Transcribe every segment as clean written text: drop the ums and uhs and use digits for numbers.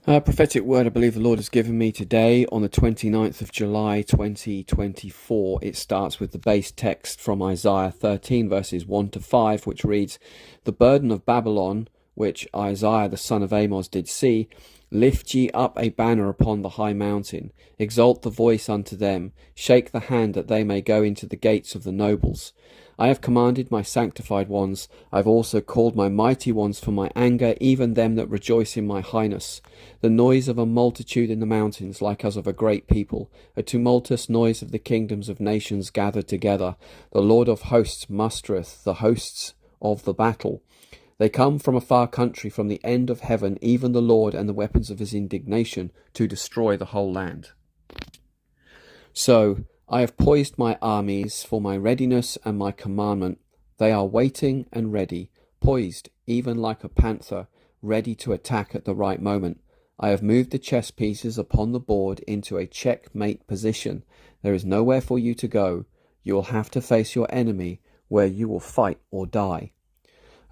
Prophetic word I believe the Lord has given me today on the 29th of July 2024. It starts with the base text from Isaiah 13 verses 1 to 5, which reads, "The burden of Babylon, which Isaiah the son of Amos did see, lift ye up a banner upon the high mountain, exalt the voice unto them, shake the hand that they may go into the gates of the nobles. I have commanded my sanctified ones, I have also called my mighty ones for my anger, even them that rejoice in my highness. The noise of a multitude in the mountains, like as of a great people, a tumultuous noise of the kingdoms of nations gathered together. The Lord of hosts mustereth the hosts of the battle. They come from a far country, from the end of heaven, even the Lord and the weapons of his indignation, to destroy the whole land. So I have poised my armies for my readiness and my commandment. They are waiting and ready, poised even like a panther, ready to attack at the right moment. I have moved the chess pieces upon the board into a checkmate position. There is nowhere for you to go. You will have to face your enemy, where you will fight or die.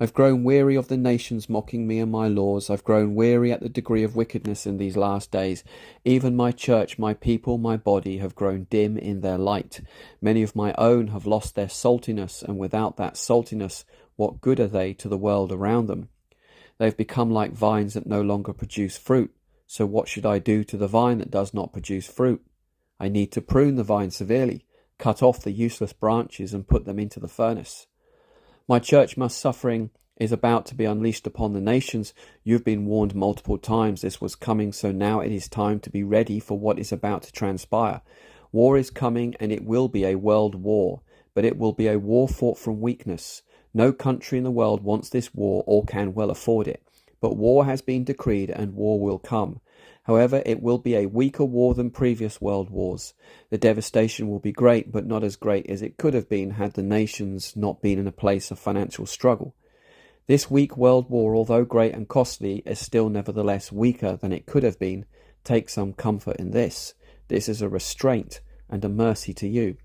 I've grown weary of the nations mocking me and my laws. I've grown weary at the degree of wickedness in these last days. Even my church, my people, my body have grown dim in their light. Many of my own have lost their saltiness, and without that saltiness, what good are they to the world around them? They've become like vines that no longer produce fruit. So what should I do to the vine that does not produce fruit? I need to prune the vine severely, cut off the useless branches and put them into the furnace. My church, my suffering is about to be unleashed upon the nations. You've been warned multiple times this was coming, so now it is time to be ready for what is about to transpire. War is coming, and it will be a world war, but it will be a war fought from weakness. No country in the world wants this war or can well afford it. But war has been decreed, and war will come. However, it will be a weaker war than previous world wars. The devastation will be great, but not as great as it could have been had the nations not been in a place of financial struggle. This weak world war, although great and costly, is still nevertheless weaker than it could have been. Take some comfort in this. This is a restraint and a mercy to you.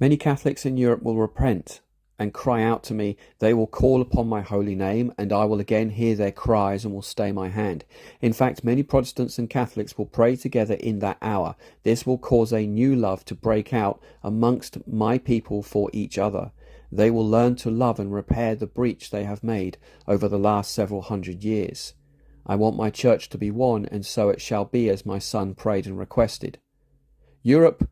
Many Catholics in Europe will repent and cry out to me. They will call upon my holy name, and I will again hear their cries and will stay my hand. In fact, many Protestants and Catholics will pray together in that hour. This will cause a new love to break out amongst my people for each other. They will learn to love and repair the breach they have made over the last several hundred years. I want my church to be one, and so it shall be as my son prayed and requested. Europe,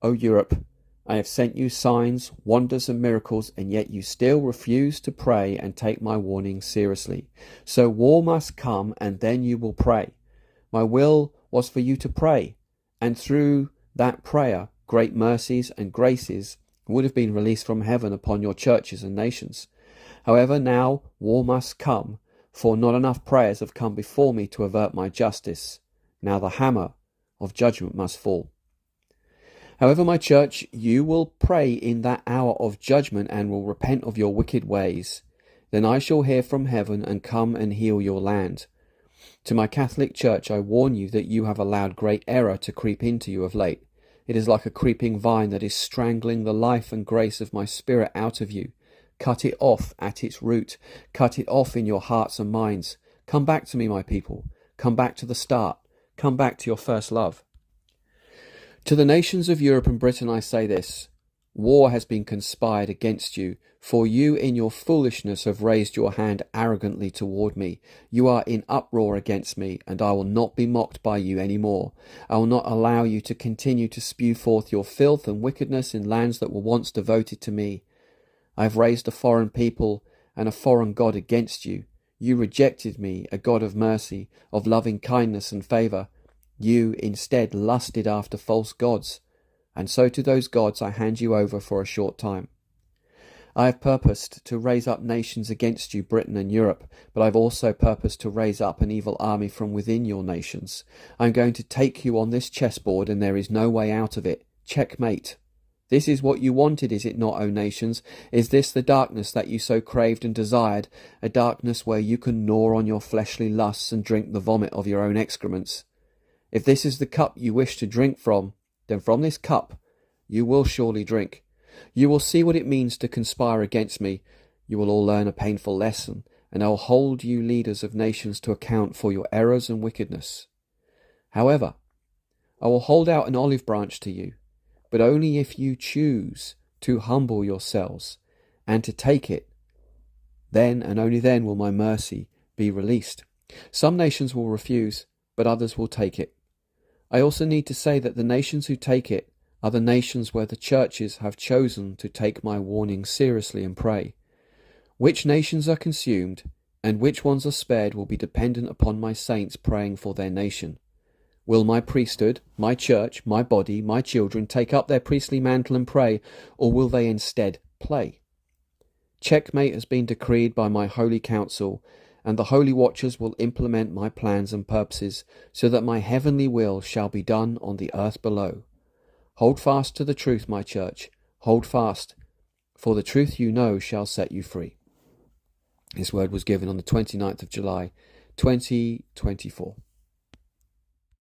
O Europe, I have sent you signs, wonders and miracles, and yet you still refuse to pray and take my warning seriously. So war must come, and then you will pray. My will was for you to pray, and through that prayer, great mercies and graces would have been released from heaven upon your churches and nations. However, now war must come, for not enough prayers have come before me to avert my justice. Now the hammer of judgment must fall. However, my church, you will pray in that hour of judgment and will repent of your wicked ways. Then I shall hear from heaven and come and heal your land. To my Catholic Church, I warn you that you have allowed great error to creep into you of late. It is like a creeping vine that is strangling the life and grace of my spirit out of you. Cut it off at its root. Cut it off in your hearts and minds. Come back to me, my people. Come back to the start. Come back to your first love. To the nations of Europe and Britain I say this: war has been conspired against you, for you in your foolishness have raised your hand arrogantly toward me. You are in uproar against me, and I will not be mocked by you any more. I will not allow you to continue to spew forth your filth and wickedness in lands that were once devoted to me. I have raised a foreign people and a foreign God against you. You rejected me, a God of mercy, of loving kindness and favour. You instead lusted after false gods, and so to those gods I hand you over for a short time. I have purposed to raise up nations against you, Britain and Europe, but I have also purposed to raise up an evil army from within your nations. I am going to take you on this chessboard, and there is no way out of it. Checkmate. This is what you wanted, is it not, O nations? Is this the darkness that you so craved and desired, a darkness where you can gnaw on your fleshly lusts and drink the vomit of your own excrements? If this is the cup you wish to drink from, then from this cup you will surely drink. You will see what it means to conspire against me. You will all learn a painful lesson, and I will hold you leaders of nations to account for your errors and wickedness. However, I will hold out an olive branch to you, but only if you choose to humble yourselves and to take it. Then and only then will my mercy be released. Some nations will refuse, but others will take it. I also need to say that the nations who take it are the nations where the churches have chosen to take my warning seriously and pray. Which nations are consumed and which ones are spared will be dependent upon my saints praying for their nation. Will my priesthood, my church, my body, my children take up their priestly mantle and pray, or will they instead play? Checkmate has been decreed by my holy council, and the holy watchers will implement my plans and purposes so that my heavenly will shall be done on the earth below. Hold fast to the truth, my church. Hold fast, for the truth you know shall set you free. This word was given on the 29th of July, 2024.